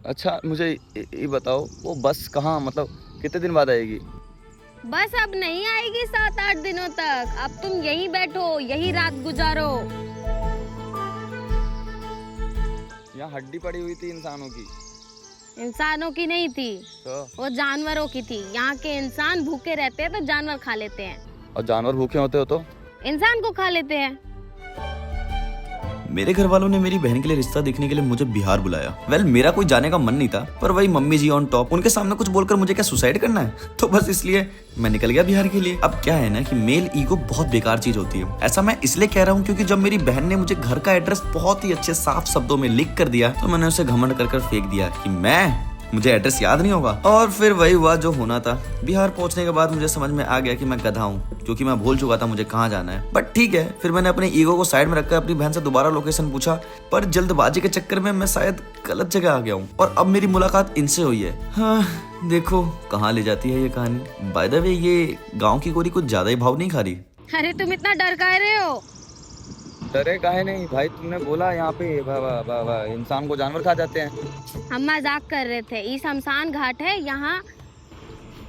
अच्छा मुझे ये बताओ, वो बस कहाँ, मतलब कितने दिन बाद आएगी? बस अब नहीं आएगी 7-8 दिनों तक। अब तुम यहीं बैठो, यही रात गुजारो। यहाँ हड्डी पड़ी हुई थी इंसानों की। इंसानों की नहीं थी, तो वो जानवरों की थी। यहाँ के इंसान भूखे रहते हैं तो जानवर खा लेते हैं। और जानवर भूखे होते हो तो इंसान को खा लेते हैं। मेरे घर वालों ने मेरी बहन के लिए रिश्ता देखने के लिए मुझे बिहार बुलाया। मेरा कोई जाने का मन नहीं था, पर वही मम्मी जी ऑन टॉप, उनके सामने कुछ बोलकर मुझे क्या सुसाइड करना है, तो बस इसलिए मैं निकल गया बिहार के लिए। अब क्या है ना कि मेल ईगो बहुत बेकार चीज होती है। ऐसा मैं इसलिए कह रहा हूँ क्योंकि जब मेरी बहन ने मुझे घर का एड्रेस बहुत ही अच्छे साफ शब्दों में लिख कर दिया तो मैंने उसे घमंड कर फेंक दिया कि मुझे एड्रेस याद नहीं होगा। और फिर वही हुआ जो होना था। बिहार पहुंचने के बाद मुझे समझ में आ गया कि मैं गधा हूँ, क्योंकि मैं भूल चुका था मुझे कहाँ जाना है। बट ठीक है, फिर मैंने अपने ईगो को साइड में रखकर अपनी बहन से दोबारा लोकेशन पूछा, पर जल्दबाजी के चक्कर में मैं शायद गलत जगह आ गया हूँ और अब मेरी मुलाकात इनसे हुई है। हाँ, देखो कहाँ ले जाती है ये कहानी। बाय द वे, ये गाँव की गोरी कुछ ज्यादा ही भाव नहीं खा रही। अरे तुम इतना डर काहे रहे हो? डरे काहे नहीं भाई, तुमने बोला यहाँ पे इंसान को जानवर खा जाते हैं। हम मजाक कर रहे थे। ये शमशान घाट है, यहाँ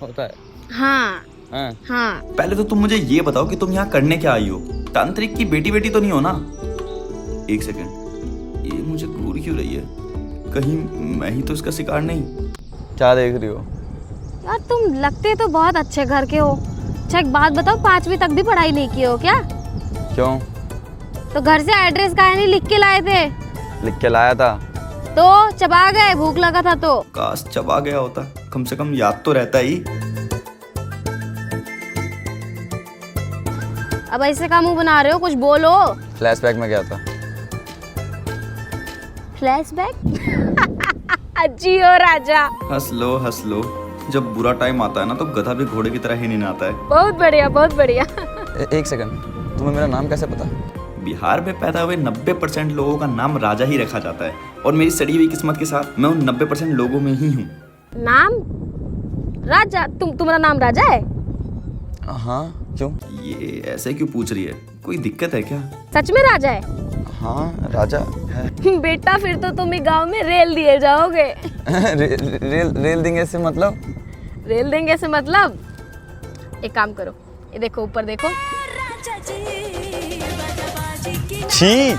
होता है। हाँ हाँ। हाँ। पहले तो तुम मुझे ये बताओ कि तुम यहाँ करने क्या आई हो? तांत्रिक की बेटी तो नहीं हो ना? एक सेकंड, ये मुझे घूर क्यों रही है? कहीं मैं ही तो इसका शिकार नहीं? क्या देख रही हो? यार तुम लगते तो बहुत अच्छे घर के हो। अच्छा एक बात बताओ, 5वीं तक भी पढ़ाई नहीं की हो क्या? क्यों? तो घर से एड्रेस काहे नहीं लिख के लाए थे? लिख के लाया था। तो चबा गए, भूख लगा था तो? काश चबा गया होता, कम से कम याद तो रहता ही। अब ऐसे का मुंह बना रहे हो, कुछ बोलो। फ्लैशबैक में गया था। फ्लैशबैक? अजी हो राजा। हंस लो। जब बुरा टाइम आता है ना तो गधा भी घोड़े की तरह ही नहीं आता है। बहुत बढ़िया, बहुत बढ़िया। एक सेकंड, तुम्हें मेरा नाम कैसे पता? बिहार में पैदा हुए 90% लोगों का नाम राजा ही रखा जाता है, और मेरी सड़ी हुई किस्मत के साथ मैं उन 90% लोगों में ही हूँ। नाम राजा? तुम्हारा नाम राजा है? हाँ, क्यों? ये ऐसे क्यों पूछ रही है? कोई दिक्कत है क्या? सच में राजा है? हाँ राजा है। बेटा फिर तो तुम ही गांव में रेल दिए जाओगे। रेल देंगे से मतलब? रेल देंगे से मतलब, एक काम करो, ये देखो ऊपर देखो। छी,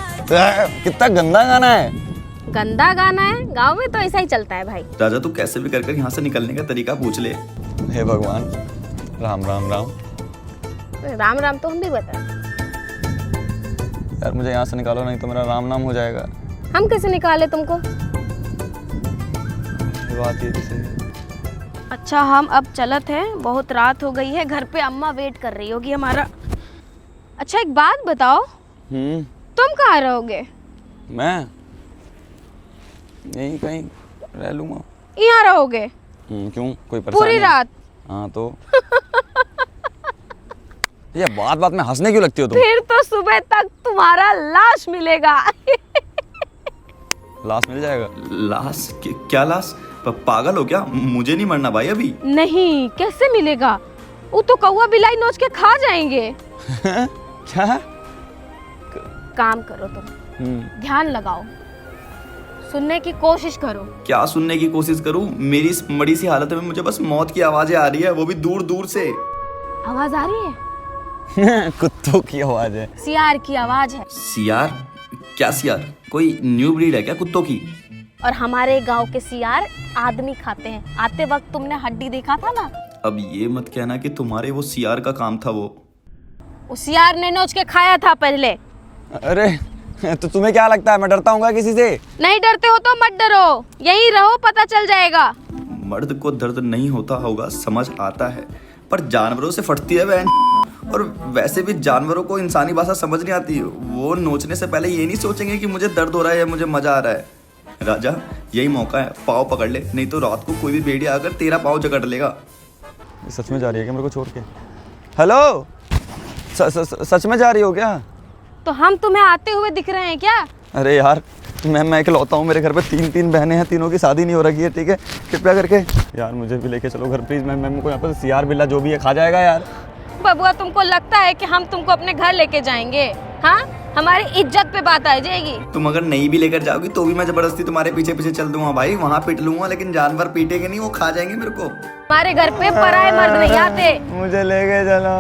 कितना गंदा गाना है। गंदा गाना है? गांव में तो ऐसा ही चलता है भाई। राजा तू कैसे भी कर यहाँ से निकलने का तरीका पूछ ले। हे भगवान, राम राम राम। राम राम तो हम भी बता। यार मुझे यहाँ से निकालो, नहीं तो मेरा राम नाम हो जाएगा। हम कैसे निकाले तुमको? बात ये सही। अच्छा हम अब चलत हैं, बहुत रात हो गई है, घर पे अम्मा वेट कर रही होगी हमारा। अच्छा एक बात बताओ, तुम कहाँ रहोगे? मैं यहीं कहीं रह लूंगा। यहाँ रहोगे? क्यों, कोई परेशानी? पूरी रात? हाँ तो ये बात में हंसने क्यों लगती हो तुम? फिर तो सुबह तक तुम्हारा लाश मिलेगा। लाश मिल जाएगा? लाश? क्या लाश? पागल हो क्या? मुझे नहीं मरना भाई अभी। नहीं, कैसे मिलेगा? वो तो कौवा बिलाई नोच के खा जाएंगे। क्या? काम करो तुम, ध्यान लगाओ, सुनने की कोशिश करो। क्या सुनने की कोशिश करूं? मेरी इस मड़ी सी हालत में मुझे बस मौत की आवाजें आ रही है, वो भी दूर दूर से। आवाज आ रही है? कुत्तों की आवाज है। सियार की आवाज है। सियार? क्या सियार? कोई न्यू ब्रीड है क्या कुत्तों की? और हमारे गांव के सियार आदमी खाते हैं। आते वक्त तुमने हड्डी देखा था ना? अब ये मत कहना कि तुम्हारे वो सियार का काम था। वो सियार ने नोच के खाया था पहले। अरे तो तुम्हें क्या लगता है मैं डरता हूँ किसी से? नहीं डरते हो तो मत डरो, यहीं रहो, पता चल जाएगा। मर्द को दर्द नहीं होता होगा, समझ आता है, पर जानवरों से फटती है बहन। और वैसे भी जानवरों को इंसानी भाषा समझ नहीं आती। वो नोचने से पहले ये नहीं सोचेंगे कि मुझे दर्द हो रहा है या मुझे मजा आ रहा है। राजा यही मौका है, पाँव पकड़ ले, नहीं तो रात को कोई भी भेड़िया आकर तेरा पाँव जकड़ लेगा। सच में जा रही है क्या मेरे को छोड़ के? हेलो, सच में जा रही हो क्या? तो हम तुम्हें आते हुए दिख रहे हैं क्या? अरे यार मैं इकलौता हूँ, मेरे घर पे 3 बहनें हैं, तीनों की शादी नहीं हो रखी है, ठीक है? कृपया करके यार मुझे भी लेके चलो घर प्लीज। मैं को यहाँ पर सियार बिल्ला जो भी है खा जाएगा यार। बबुआ तुमको लगता है कि हम तुमको अपने घर लेके जाएंगे? हाँ, हमारी इज्जत पे बात आ जाएगी। तुम अगर नहीं भी लेकर जाओगी तो भी मैं जबरदस्ती तुम्हारे पीछे पीछे चल दूंगा भाई, वहाँ पीट लूंगा, लेकिन जानवर पीटेंगे नहीं, वो खा जाएंगे मेरे को। हमारे घर पे पराये मर्द नहीं आते। मुझे लेके चलो।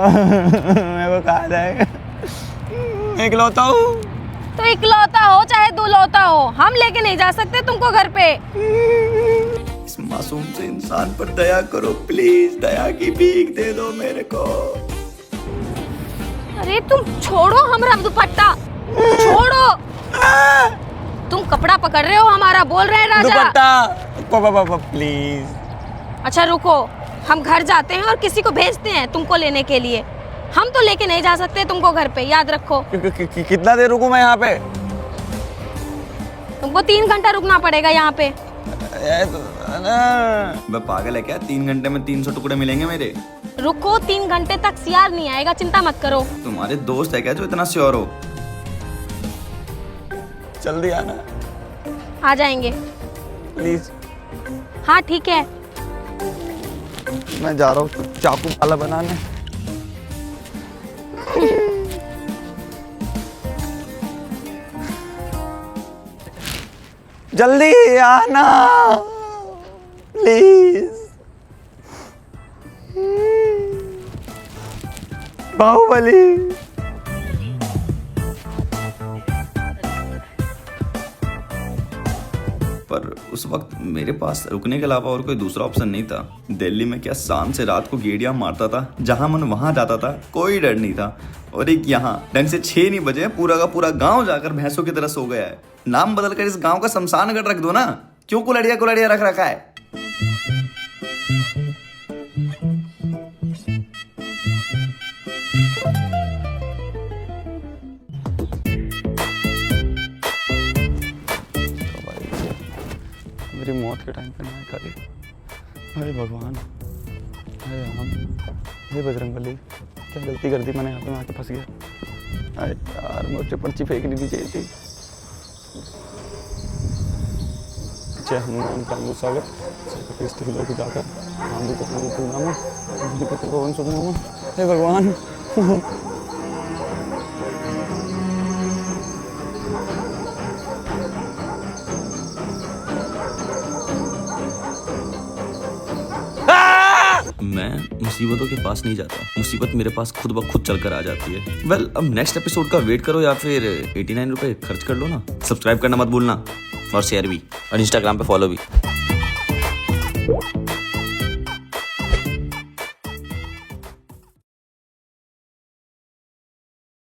मेरे को खा जाएगा। इकलौता हूँ। तो इकलौता हो चाहे दुलौता हो, हम लेके नहीं जा सकते तुमको घर पे। इस मासूम से इंसान पर दया करो प्लीज, दया की भीख दे दो मेरे को। अरे तुम छोड़ो हमारा दुपट्टा, छोड़ो। तुम कपड़ा पकड़ रहे हो हमारा, बोल रहे हैं राजा। दुपट्टा प्लीज। अच्छा रुको, हम घर जाते हैं और किसी को भेजते हैं तुमको लेने के लिए। हम तो लेके नहीं जा सकते तुमको घर पे, याद रखो। कितना देर रुकूं मैं यहाँ पे? तुमको 3 घंटा रुकना पड़ेगा यहाँ पे। मैं पागल है क्या? 3 घंटे में 300 टुकड़े मिलेंगे मेरे? रुको, 3 घंटे तक सियार नहीं आएगा, चिंता मत करो। तुम्हारे दोस्त है क्या जो इतना श्योर हो? जल्दी आना आ जाएंगे प्लीज। हाँ ठीक है। मैं जा रहा हूँ चाकू वाला बनाने। जल्दी आना प्लीज। बाहुबली। पर उस वक्त मेरे पास रुकने के अलावा और कोई दूसरा ऑप्शन नहीं था। दिल्ली में क्या शाम से रात को गेड़ियां मारता था, जहां मन वहां जाता था, कोई डर नहीं था। और एक यहाँ ढंग से 6 नहीं बजे पूरा का पूरा गांव जाकर भैंसों की तरह सो गया है। नाम बदलकर इस गांव का शमशान घाट रख दो ना, क्यों कुलड़िया कुलड़िया रख रखा है? मेरी मौत के टाइम पे ना खाली। अरे भगवान, अरे राम, हे बजरंगबली, क्या गलती कर दी मैंने? यहाँ पे मैं आके फंस गया। अरे यार, मुझे पर्ची फेंकनी नहीं चाहिए थी। जय हनुमान चालीसा सागर कृष्ण की लोग जाकर नाम भी पवन सुनामा। हे भगवान। मैं मुसीबतों के पास नहीं जाता, मुसीबत मेरे पास खुद ब खुद चलकर आ जाती है। वेल, अब नेक्स्ट एपिसोड का वेट करो या फिर 89 रुपए खर्च कर लो ना। सब्सक्राइब करना मत भूलना, और शेयर भी, और इंस्टाग्राम पे फॉलो भी।